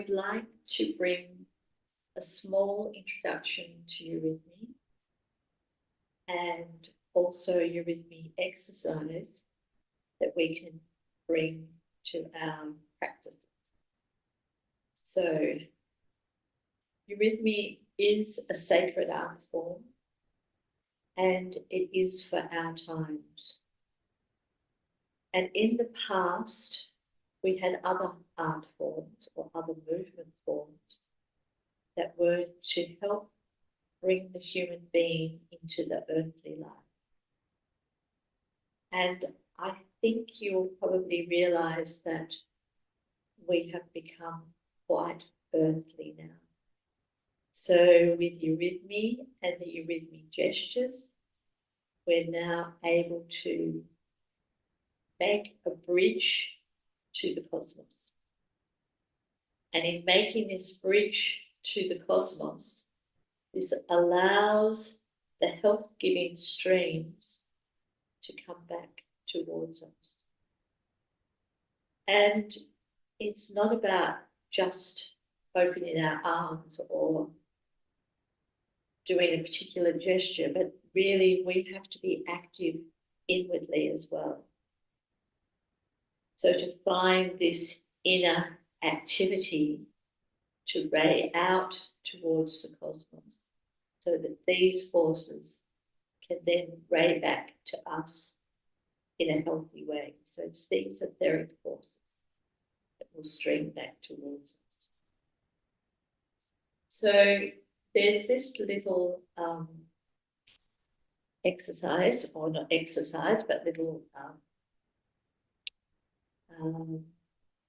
would like to bring a small introduction to Eurythmy and also Eurythmy exercise that we can bring to our practices. So Eurythmy is a sacred art form and it is for our times. And in the past, we had other art forms or other movement forms that were to help bring the human being into the earthly life. And I think you'll probably realize that we have become quite earthly now. So with Eurythmy and the Eurythmy gestures, we're now able to make a bridge to the cosmos. And in making this bridge to the cosmos, this allows the health-giving streams to come back towards us. And it's not about just opening our arms or doing a particular gesture, but really we have to be active inwardly as well. So to find this inner activity to ray out towards the cosmos so that these forces can then ray back to us in a healthy way. So it's these etheric forces that will stream back towards us. So there's this little exercise, or not exercise, but little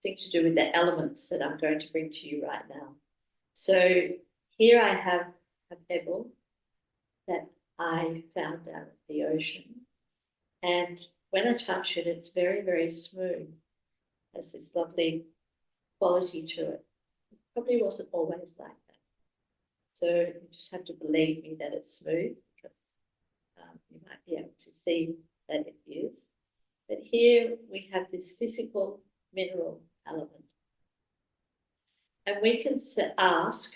thing to do with the elements that I'm going to bring to you right now. So here I have a pebble that I found out of the ocean. And when I touch it, it's very, very smooth. It has this lovely quality to it. It probably wasn't always like that. So you just have to believe me that it's smooth, because you might be able to see that it is. But here we have this physical mineral element. And we can ask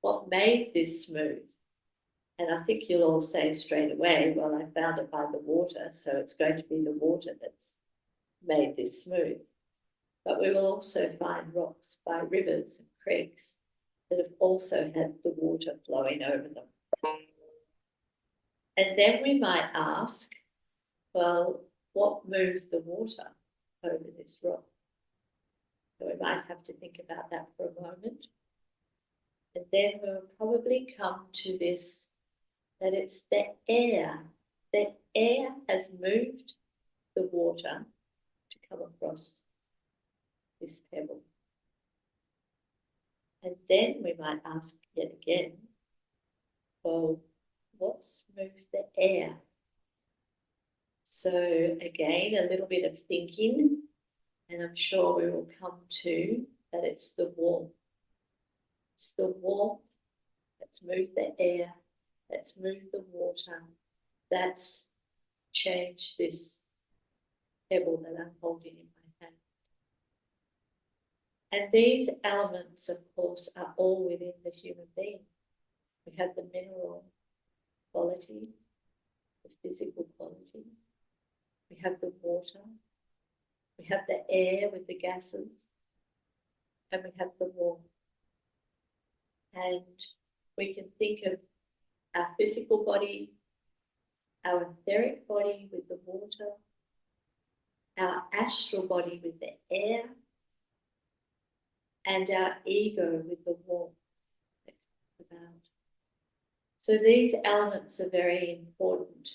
what made this smooth. And I think you'll all say straight away, well, I found it by the water, so it's going to be the water that's made this smooth. But we will also find rocks by rivers and creeks that have also had the water flowing over them. And then we might ask, well, what moved the water over this rock? So we might have to think about that for a moment. And then we'll probably come to this, that it's the air. The air has moved the water to come across this pebble. And then we might ask yet again, well, what's moved the air? So again, a little bit of thinking, and I'm sure we will come to that it's the warmth. It's the warmth that's moved the air, that's moved the water, that's changed this pebble that I'm holding in my hand. And these elements, of course, are all within the human being. We have the mineral quality, the physical quality. We have the water. We have the air with the gases. And we have the warmth. And we can think of our physical body, our etheric body with the water, our astral body with the air, and our ego with the warmth that comes about. So these elements are very important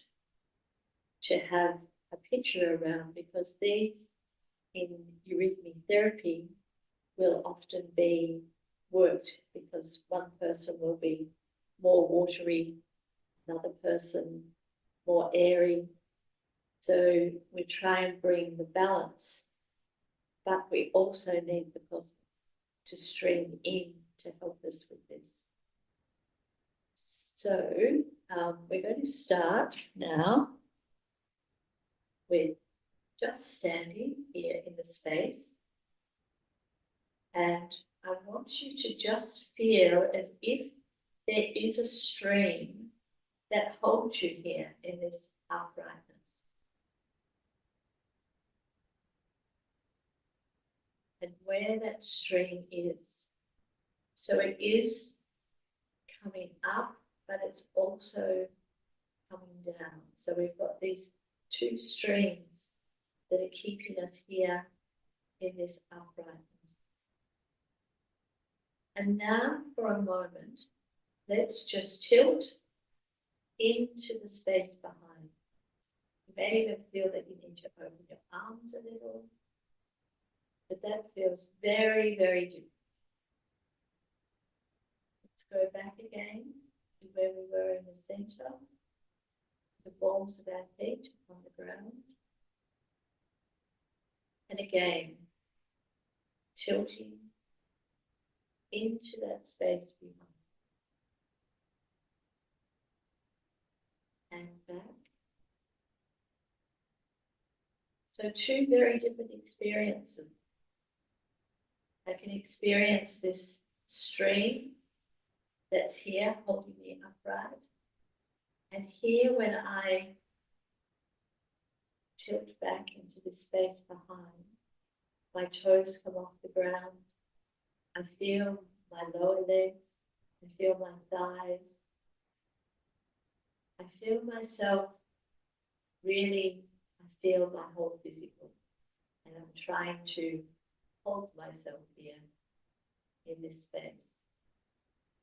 to have a picture around, because these in Eurythmy therapy will often be worked, because one person will be more watery, another person more airy. So we try and bring the balance, but we also need the cosmos to stream in to help us with this. So we're going to start now with just standing here in the space, and I want you to just feel as if there is a stream that holds you here in this uprightness. And where that stream is. So it is coming up, but it's also coming down. So we've got these two streams that are keeping us here in this uprightness. And now for a moment, let's just tilt into the space behind. You may even feel that you need to open your arms a little, but that feels very, very deep. Let's go back again to where we were in the center, the balls of our feet on the ground. And again, tilting into that space behind. And back. So two very different experiences. I can experience this stream that's here holding me upright. And here when I tilt back into the space behind, my toes come off the ground. I feel my lower legs. I feel my thighs. I feel myself really, I feel my whole physical. And I'm trying to hold myself here in this space.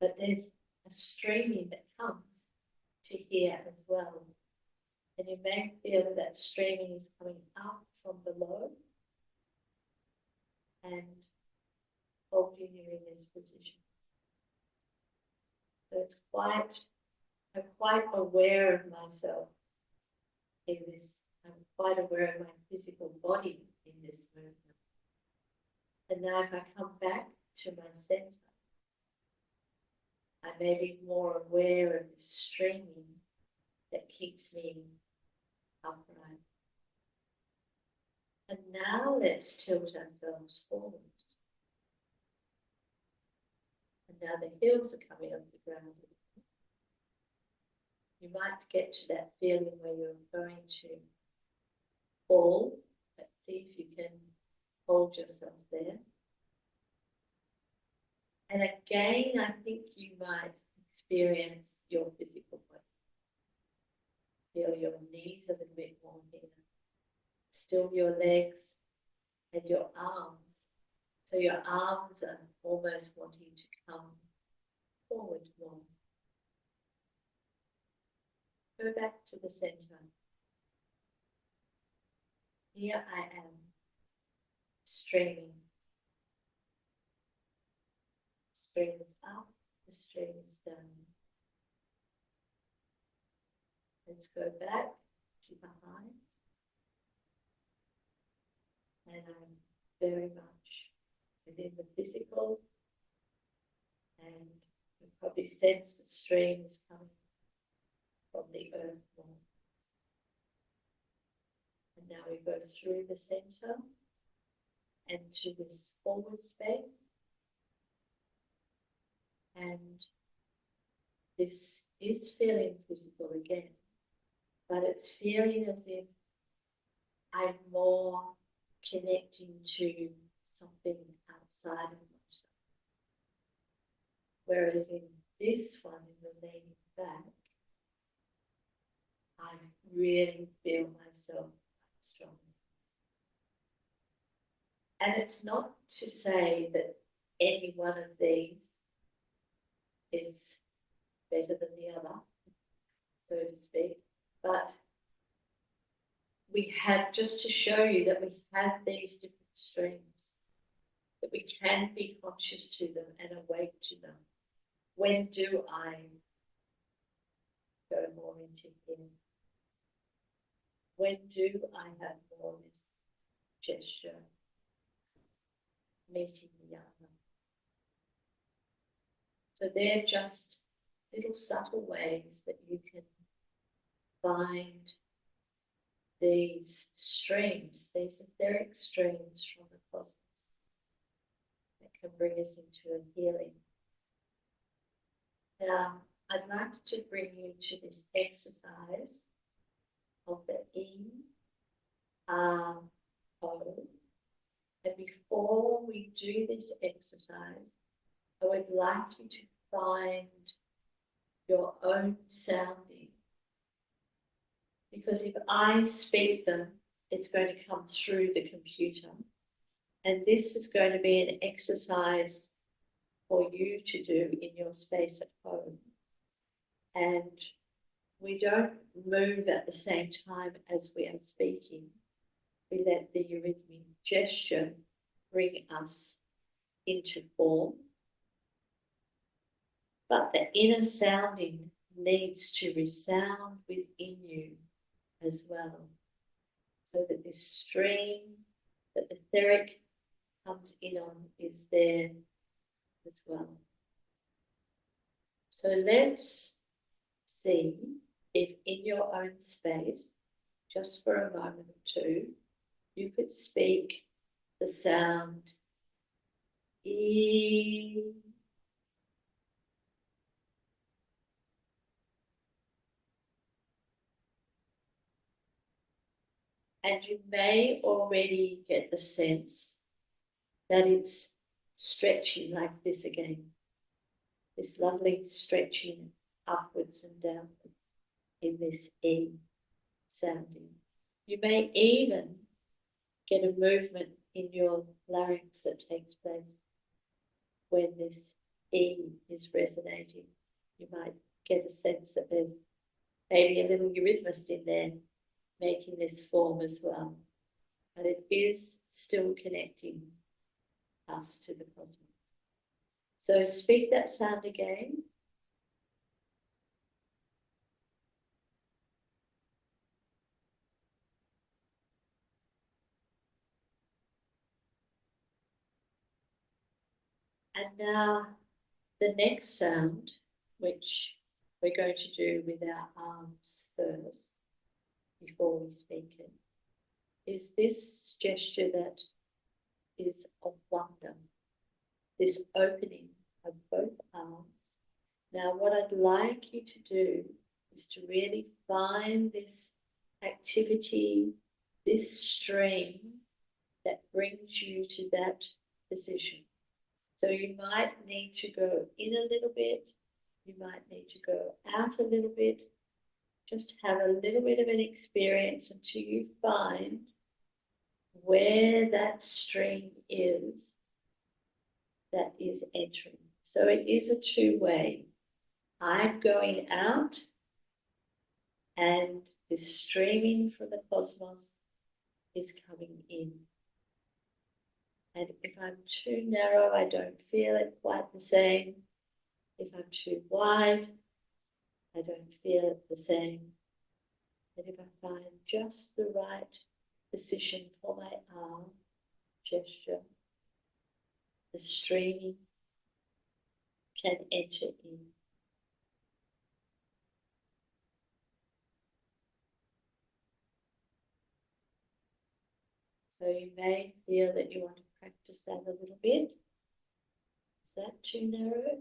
But there's a streaming that comes to here as well. And you may feel that streaming is coming up from below and holding you in this position. So it's I'm quite aware of myself in this. I'm quite aware of my physical body in this movement. And now if I come back to my center, I may be more aware of the streaming that keeps me upright. And now let's tilt ourselves forward. And now the heels are coming off the ground. You might get to that feeling where you're going to fall. Let's see if you can hold yourself there. And again, I think you might experience your physical body. Feel your knees a little bit more here. Still your legs and your arms. So your arms are almost wanting to come forward more. Go back to the center. Here I am, streaming. Stream is up, the stream is down. Let's go back to behind. And I'm very much within the physical. And you probably sense the stream is coming from the earth more. And now we go through the center and to this forward space. And this is feeling physical again, but it's feeling as if I'm more connecting to something outside of myself. Whereas in this one, in the leaning back, I really feel myself strong. And it's not to say that any one of these is better than the other, so to speak, but we have, just to show you that we have these different streams, that we can be conscious to them and awake to them. When do I go more into here? When do I have more of this gesture, meeting the other? So they're just little subtle ways that you can find these streams, these etheric streams from the cosmos that can bring us into a healing. Now, I'd like to bring you to this exercise of the ERO. And before we do this exercise, I would like you to find your own sounding. Because if I speak them, it's going to come through the computer. And this is going to be an exercise for you to do in your space at home. And we don't move at the same time as we are speaking. We let the eurythmy gesture bring us into form. But the inner sounding needs to resound within you as well. So that this stream that the etheric comes in on is there as well. So let's see if in your own space, just for a moment or two, you could speak the sound E. And you may already get the sense that it's stretching like this again. This lovely stretching upwards and downwards in this E sounding. You may even get a movement in your larynx that takes place when this E is resonating. You might get a sense that there's maybe a little eurythmist in there making this form as well. But it is still connecting us to the cosmos. So speak that sound again. And now the next sound, which we're going to do with our arms first, before we speak it, is this gesture that is of wonder, this opening of both arms. Now what I'd like you to do is to really find this activity, this stream that brings you to that position. So you might need to go in a little bit, you might need to go out a little bit, just have a little bit of an experience until you find where that stream is that is entering. So it is a two-way. I'm going out and the streaming from the cosmos is coming in. And if I'm too narrow, I don't feel it quite the same. If I'm too wide, I don't feel it the same. And if I find just the right position for my arm gesture, the streaming can enter in. So you may feel that you want to practice that a little bit. Is that too narrow?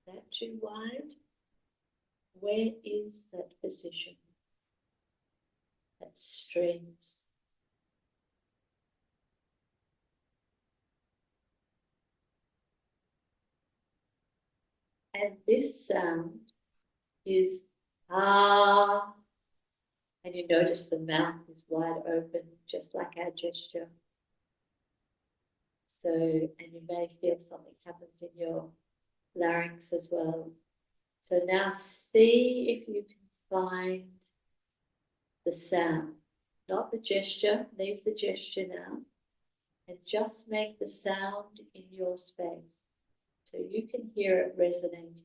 Is that too wide? Where is that position that streams? And this sound is ah, and you notice the mouth is wide open, just like our gesture. So, and you may feel something happens in your larynx as well. So now see if you can find the sound, not the gesture, leave the gesture now, and just make the sound in your space so you can hear it resonating.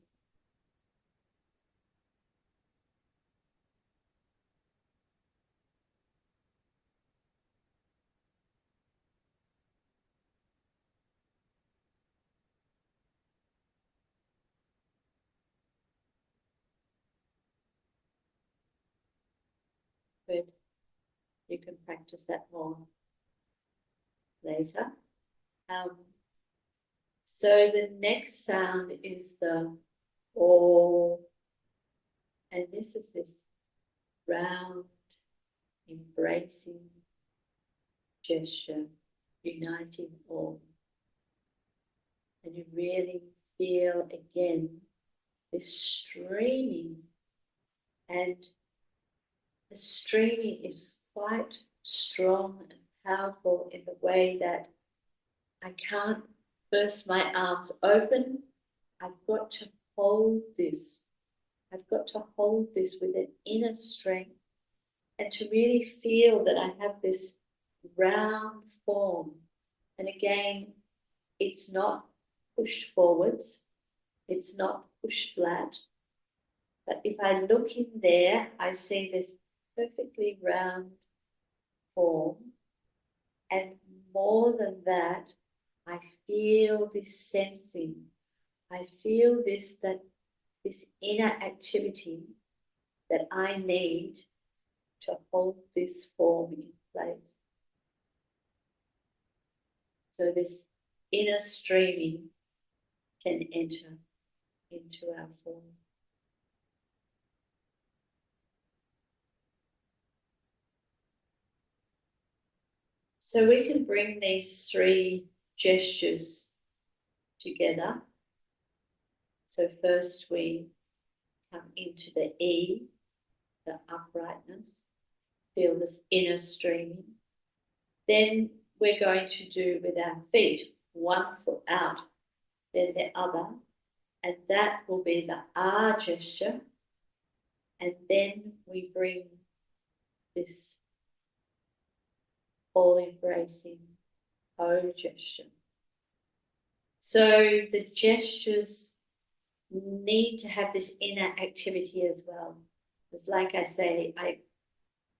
Good. You can practice that more later. So the next sound is the O, and this is this round, embracing gesture, uniting all. And you really feel again this streaming, and the streaming is quite strong and powerful in the way that I can't burst my arms open. I've got to hold this. I've got to hold this with an inner strength and to really feel that I have this round form. And again, it's not pushed forwards. It's not pushed flat. But if I look in there, I see this perfectly round form. And more than that, I feel this sensing. I feel this inner activity that I need to hold this form in place. So this inner streaming can enter into our form. So we can bring these three gestures together. So first we come into the E, the uprightness, feel this inner streaming. Then we're going to do with our feet, one foot out, then the other, and that will be the R gesture. And then we bring this all-embracing O gesture. So the gestures need to have this inner activity as well. Because like I say, I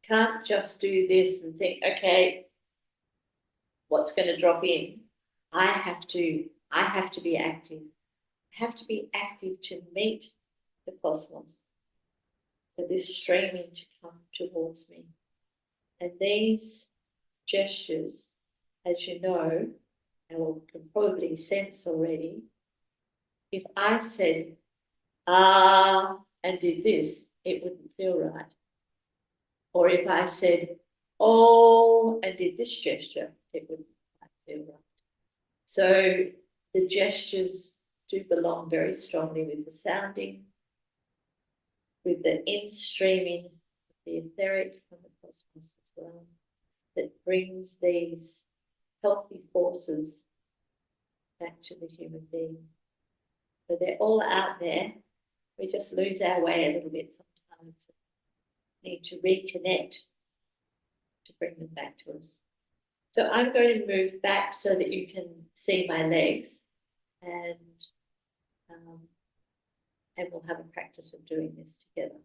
can't just do this and think, okay, what's going to drop in? I have to be active. I have to be active to meet the cosmos, for this streaming to come towards me. And these gestures, as you know, and can probably sense already, if I said, ah, and did this, it wouldn't feel right. Or if I said, oh, and did this gesture, it wouldn't feel right. So the gestures do belong very strongly with the sounding, with the in-streaming of the etheric from the cosmos as well, that brings these healthy forces back to the human being. So they're all out there. We just lose our way a little bit sometimes. Need to reconnect to bring them back to us. So I'm going to move back so that you can see my legs, and we'll have a practice of doing this together.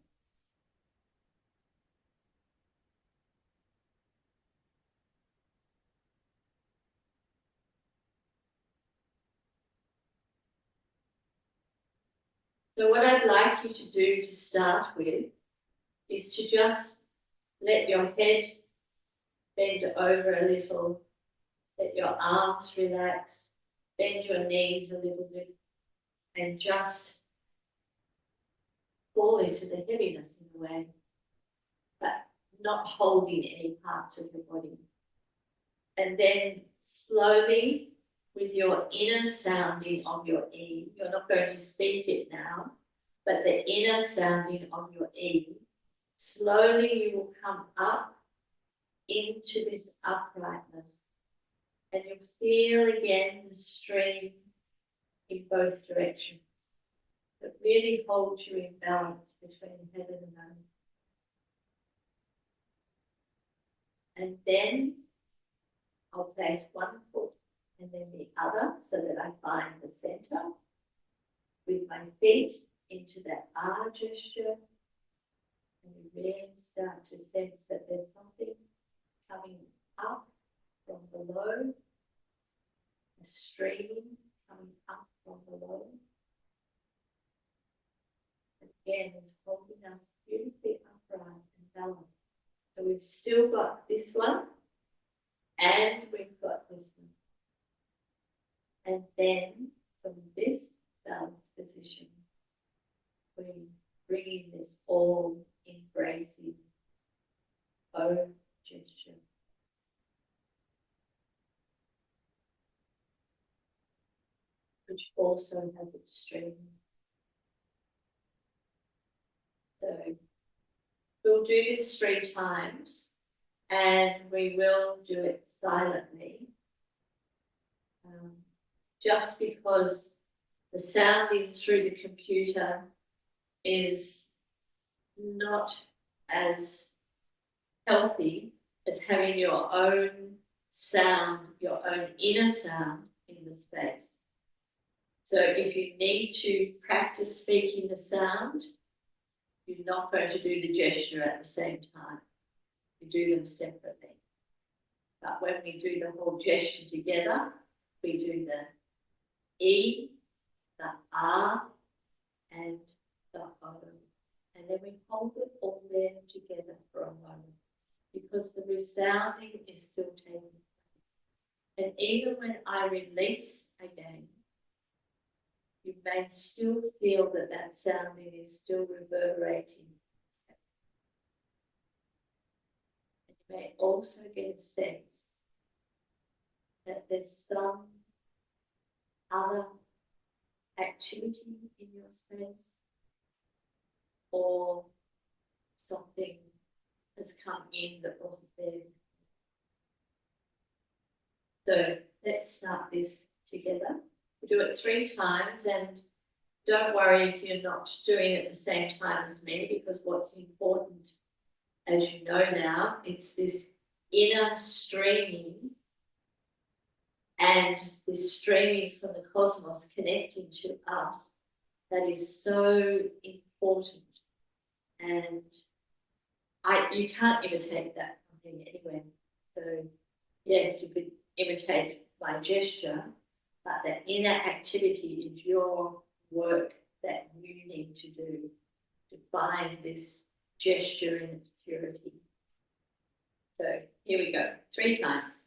So what I'd like you to do to start with is to just let your head bend over a little, let your arms relax, bend your knees a little bit, and just fall into the heaviness in a way, but not holding any parts of your body. And then slowly, with your inner sounding of your E, you're not going to speak it now, but the inner sounding of your E, slowly you will come up into this uprightness, and you'll feel again the stream in both directions that really holds you in balance between heaven and earth. And then I'll place one foot and then the other so that I find the center with my feet into that R gesture, and you really start to sense that there's something coming up from below, a stream coming up from below. Again, it's holding us beautifully upright and balanced. So we've still got this one, and we've got this one. And then from this balance position, we bring in this all embracing O gesture. Which also has its string. So we'll do this 3 times and we will do it silently. Just because the sounding through the computer is not as healthy as having your own sound, your own inner sound in the space. So if you need to practice speaking the sound, you're not going to do the gesture at the same time. You do them separately. But when we do the whole gesture together, we do the E, the R, and the O. And then we hold it all there together for a moment because the resounding is still taking place. And even when I release again, you may still feel that that sounding is still reverberating. And you may also get a sense that there's some other activity in your space or something has come in that wasn't there. So let's start this together. We do it 3 times, and don't worry if you're not doing it at the same time as me, because what's important, as you know now, it's this inner streaming and this streaming from the cosmos connecting to us that is so important. And you can't imitate that from me anyway. So yes, you could imitate my gesture, but the inner activity is your work that you need to do to find this gesture in its purity. So here we go, 3 times.